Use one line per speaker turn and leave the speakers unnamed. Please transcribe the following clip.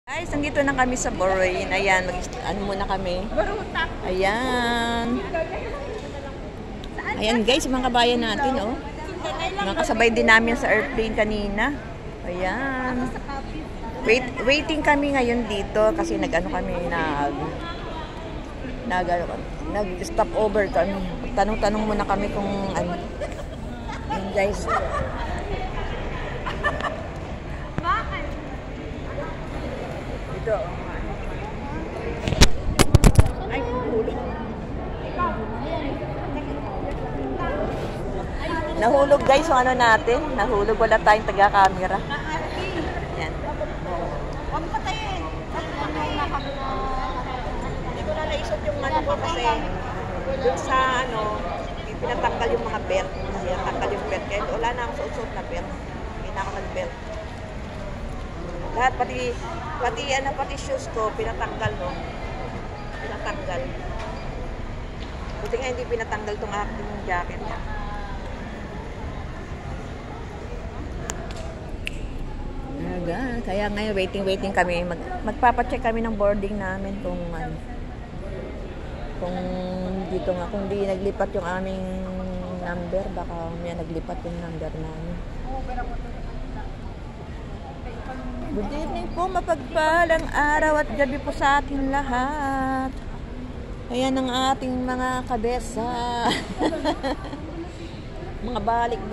Guys, nandito na kami sa Borain. Ayan, ano muna kami. Ayan. Ayan guys, mga kabayan natin, oh. Nakasabay din namin sa airplane kanina. Ayan. Waiting kami ngayon dito kasi nag-stop over kami. Tanong-tanong muna kami kung ano. Ayan guys. Ito. Ay, hulog. Nahulog guys, so ano natin? Nahulog, wala tayong taga-camera. Yan.
Huwag patayin.
Hindi ko na naisot yung ano ko kasi dun sa ano, pinatanggal yung mga belt. Pinatanggal yung belt. Kaya wala na akong suot na belt. Hindi na ako nag-belt. Lahat, pati shoes ko, pinatanggal, no? Pinatanggal. Buti nga hindi pinatanggal tong aking jacket. Kaya ngayon waiting kami. Magpapacheck kami ng boarding namin kung ano. Kung dito nga, kung di naglipat yung aming number, baka may naglipat yung number namin. Good evening po, mapagpalang araw at gabi po sa ating lahat. Ayan ang ating mga kabesa. Mga balik-balik.